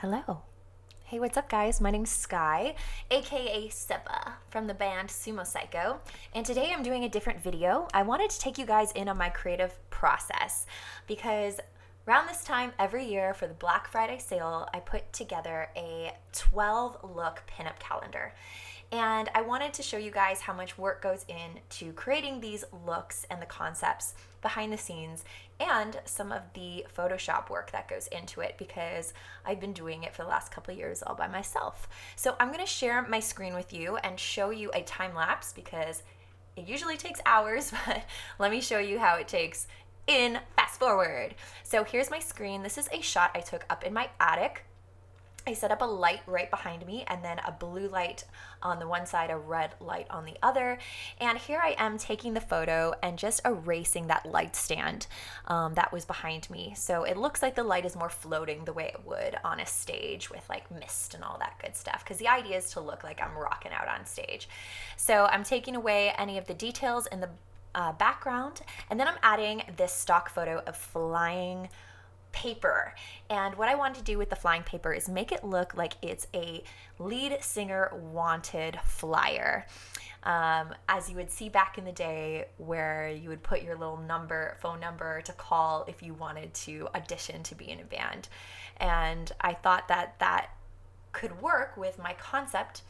Hello. Hey, what's up, guys? My name's Sky, aka Seppa, from the band Sumo Cyco, and today I'm doing a different video. I wanted to take you guys in on my creative process because around this time every year for the Black Friday sale, I put together a 12-look pinup calendar. And I wanted to show you guys how much work goes into creating these looks and the concepts behind the scenes and some of the Photoshop work that goes into it because I've been doing it for the last couple of years all by myself. So I'm going to share my screen with you and show you a time lapse because it usually takes hours, but let me show you how it takes in fast forward. So here's my screen. This is a shot I took up in my attic. I set up a light right behind me and then a blue light on the one side, a red light on the other. And here I am taking the photo and just erasing that light stand that was behind me. So it looks like the light is more floating the way it would on a stage with like mist and all that good stuff. Because the idea is to look like I'm rocking out on stage. So I'm taking away any of the details in the background. And then I'm adding this stock photo of flying paper. And what I wanted to do with the flying paper is make it look like it's a lead singer wanted flyer. As you would see back in the day where you would put your little phone number to call if you wanted to audition to be in a band. And I thought that that could work with my concept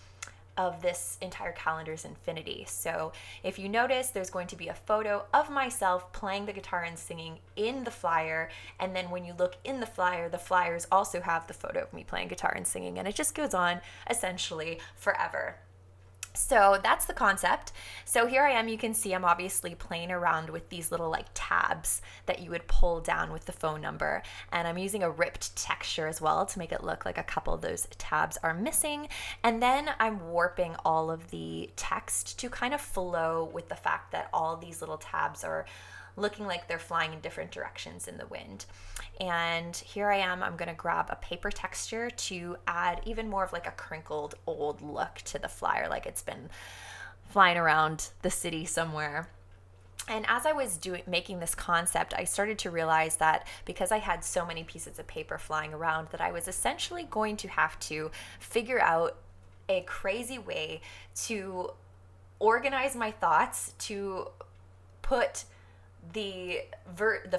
of this entire calendar's infinity. So if you notice, there's going to be a photo of myself playing the guitar and singing in the flyer. And then when you look in the flyers also have the photo of me playing guitar and singing. And it just goes on essentially forever. So that's the concept. So here I am, you can see I'm obviously playing around with these little like tabs that you would pull down with the phone number. And I'm using a ripped texture as well to make it look like a couple of those tabs are missing. And then I'm warping all of the text to kind of flow with the fact that all these little tabs are looking like they're flying in different directions in the wind. And here I am, I'm gonna grab a paper texture to add even more of like a crinkled old look to the flyer, like it's been flying around the city somewhere. And as I was making this concept, I started to realize that because I had so many pieces of paper flying around that I was essentially going to have to figure out a crazy way to organize my thoughts to put the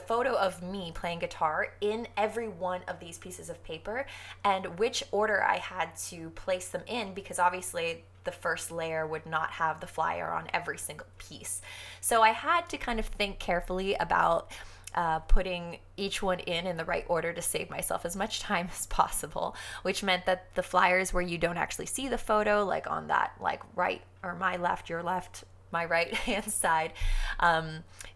photo of me playing guitar in every one of these pieces of paper and which order I had to place them in, because obviously the first layer would not have the flyer on every single piece. So I had to kind of think carefully about putting each one in the right order to save myself as much time as possible, which meant that the flyers where you don't actually see the photo, like on that like right or my left, your left, my right hand side,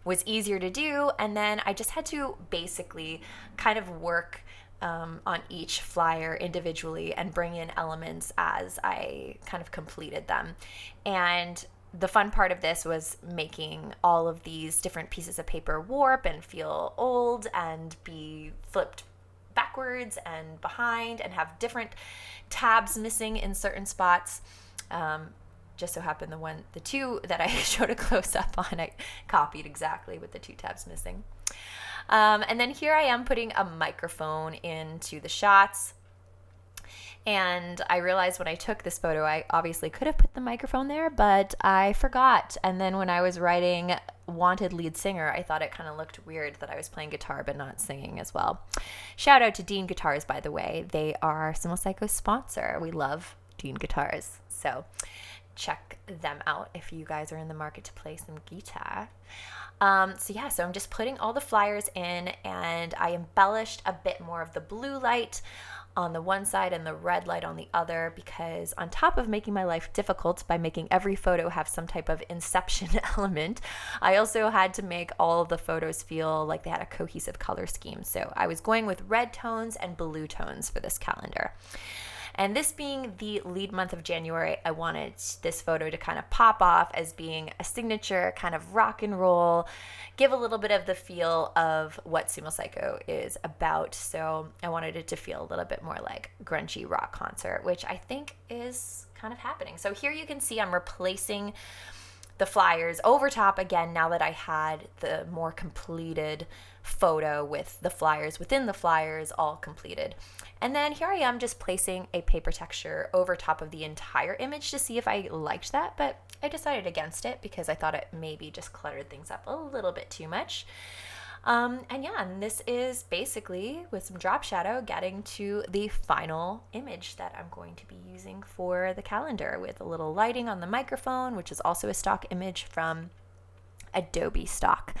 was easier to do. And then I just had to basically kind of work on each flyer individually and bring in elements as I kind of completed them. And the fun part of this was making all of these different pieces of paper warp and feel old and be flipped backwards and behind and have different tabs missing in certain spots. Just so happened the two that I showed a close up on, I copied exactly with the two tabs missing. And then here I am putting a microphone into the shots. And I realized when I took this photo, I obviously could have put the microphone there, but I forgot. And then when I was writing wanted lead singer, I thought it kind of looked weird that I was playing guitar but not singing as well. Shout out to Dean Guitars, by the way. They are Sumo Cyco's sponsor. We love Dean Guitars. So check them out if you guys are in the market to play some guitar. So I'm just putting all the flyers in, and I embellished a bit more of the blue light on the one side and the red light on the other, because on top of making my life difficult by making every photo have some type of inception element, I also had to make all of the photos feel like they had a cohesive color scheme. So I was going with red tones and blue tones for this calendar. And this being the lead month of January, I wanted this photo to kind of pop off as being a signature kind of rock and roll, give a little bit of the feel of what Sumo Cyco is about. So I wanted it to feel a little bit more like grungy rock concert, which I think is kind of happening. So here you can see I'm replacing the flyers over top again now that I had the more completed photo with the flyers within the flyers all completed. And then here I am just placing a paper texture over top of the entire image to see if I liked that, but I decided against it because I thought it maybe just cluttered things up a little bit too much. And this is basically, with some drop shadow, getting to the final image that I'm going to be using for the calendar, with a little lighting on the microphone, which is also a stock image from Adobe Stock.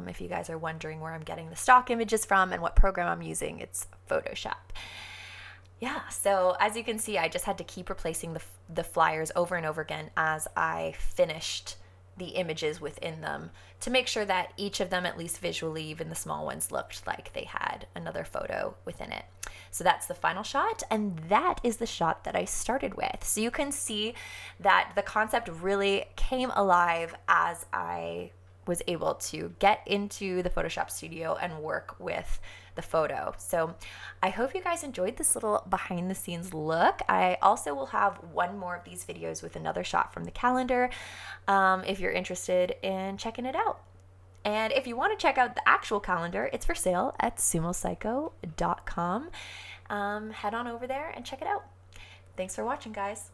If you guys are wondering where I'm getting the stock images from and what program I'm using, it's Photoshop. Yeah, so as you can see, I just had to keep replacing the flyers over and over again as I finished the images within them to make sure that each of them, at least visually, even the small ones, looked like they had another photo within it. So that's the final shot, and that is the shot that I started with. So you can see that the concept really came alive as I was able to get into the Photoshop studio and work with the photo. So I hope you guys enjoyed this little behind the scenes look. I also will have one more of these videos with another shot from the calendar if you're interested in checking it out. And if you want to check out the actual calendar, it's for sale at sumocyco.com. Head on over there and check it out. Thanks for watching, guys.